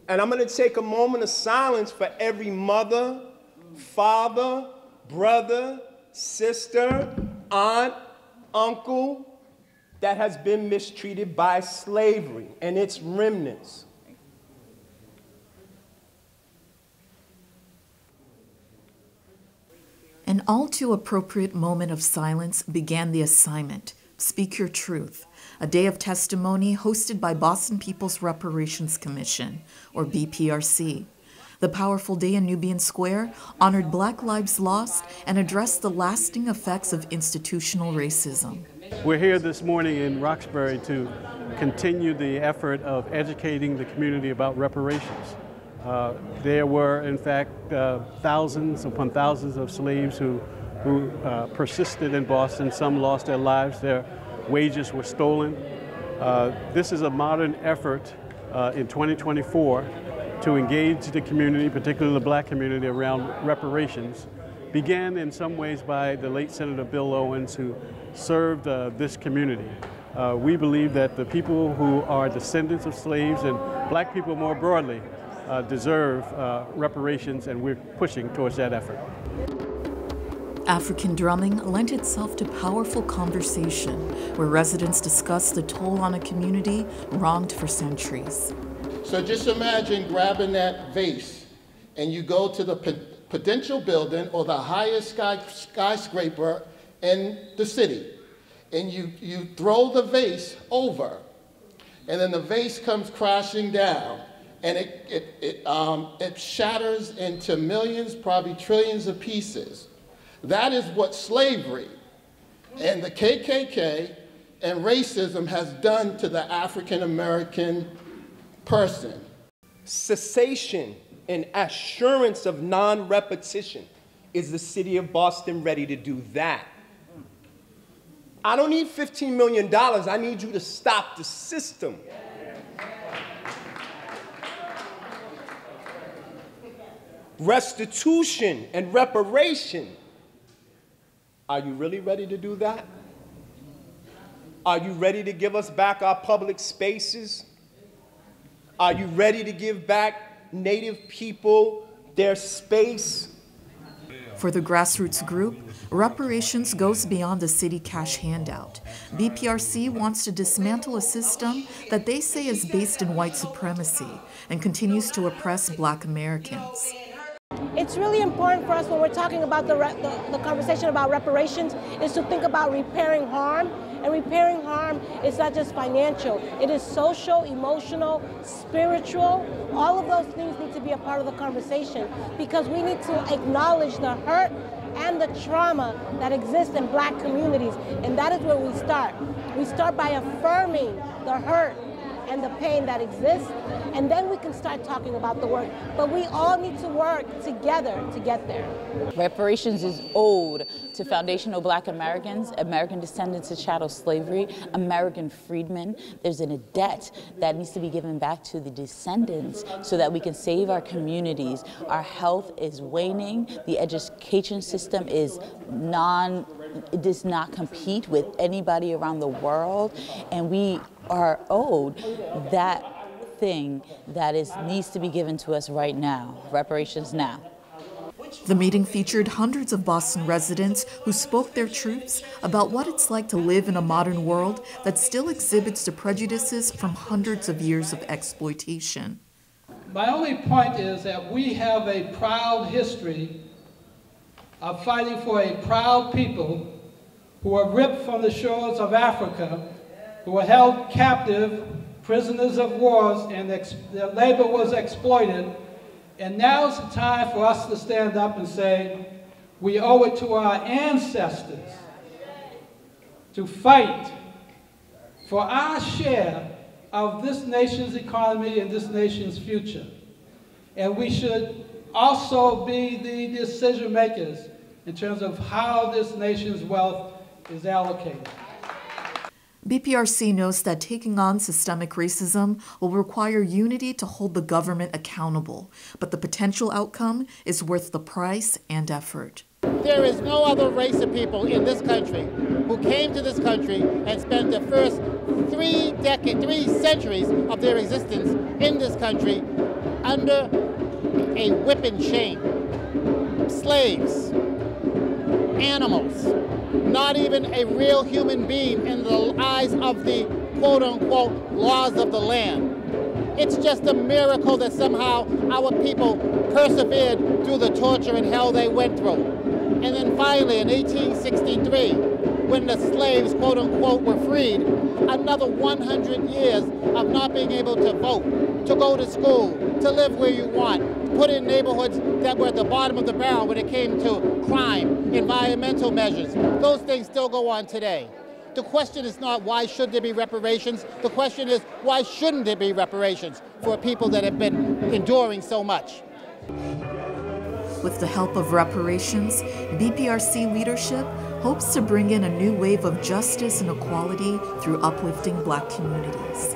And I'm going to take a moment of silence for every mother, father, brother, sister, aunt, uncle that has been mistreated by slavery and its remnants. An all too appropriate moment of silence began the assignment, Speak Your Truth, a day of testimony hosted by Boston Peoples Reparations Commission, or BPRC. The powerful day in Nubian Square honored Black lives lost and addressed the lasting effects of institutional racism. We're here this morning in Roxbury to continue the effort of educating the community about reparations. There were, in fact, thousands upon thousands of slaves who persisted in Boston. Some lost their lives. Their wages were stolen. This is a modern effort in 2024 to engage the community, particularly the Black community, around reparations. Began in some ways by the late Senator Bill Owens, who served this community. We believe that the people who are descendants of slaves and Black people more broadly deserve reparations, and we're pushing towards that effort. African drumming lent itself to powerful conversation where residents discussed the toll on a community wronged for centuries. So just imagine grabbing that vase and you go to the Prudential building or the highest skyscraper in the city, and you throw the vase over, and then the vase comes crashing down, and it shatters into millions, probably trillions of pieces. That is what slavery and the KKK and racism has done to the African American person. Cessation and assurance of non-repetition. Is the city of Boston ready to do that? I don't need $15 million. I need you to stop the system. Restitution and reparation. Are you really ready to do that? Are you ready to give us back our public spaces? Are you ready to give back Native people their space? For the grassroots group, reparations goes beyond the city cash handout. BPRC wants to dismantle a system that they say is based in white supremacy and continues to oppress Black Americans. It's really important for us when we're talking about the conversation about reparations is to think about repairing harm. And repairing harm is not just financial. It is social, emotional, spiritual. All of those things need to be a part of the conversation because we need to acknowledge the hurt and the trauma that exists in Black communities. And that is where we start. We start by affirming the hurt and the pain that exists, and then we can start talking about the work. But we all need to work together to get there. Reparations is owed to foundational Black Americans, American descendants of chattel slavery, American freedmen. There's a debt that needs to be given back to the descendants so that we can save our communities. Our health is waning. The education system is it does not compete with anybody around the world, and we are owed that thing that needs to be given to us right now, reparations now. The meeting featured hundreds of Boston residents who spoke their truths about what it's like to live in a modern world that still exhibits the prejudices from hundreds of years of exploitation. My only point is that we have a proud history of fighting for a proud people who were ripped from the shores of Africa, who were held captive, prisoners of wars, and their labor was exploited. And now's the time for us to stand up and say, we owe it to our ancestors to fight for our share of this nation's economy and this nation's future. And we should also be the decision makers in terms of how this nation's wealth is allocated. BPRC knows that taking on systemic racism will require unity to hold the government accountable, but the potential outcome is worth the price and effort. There is no other race of people in this country who came to this country and spent the first 3 centuries of their existence in this country under a whipping chain. Slaves, animals, not even a real human being in the eyes of the quote-unquote laws of the land. It's just a miracle that somehow our people persevered through the torture and hell they went through. And then finally, in 1863, when the slaves, quote-unquote, were freed, another 100 years of not being able to vote, to go to school, to live where you want, put in neighborhoods that were at the bottom of the barrel when it came to crime, environmental measures. Those things still go on today. The question is not why should there be reparations. The question is why shouldn't there be reparations for people that have been enduring so much. With the help of reparations, BPRC leadership hopes to bring in a new wave of justice and equality through uplifting Black communities.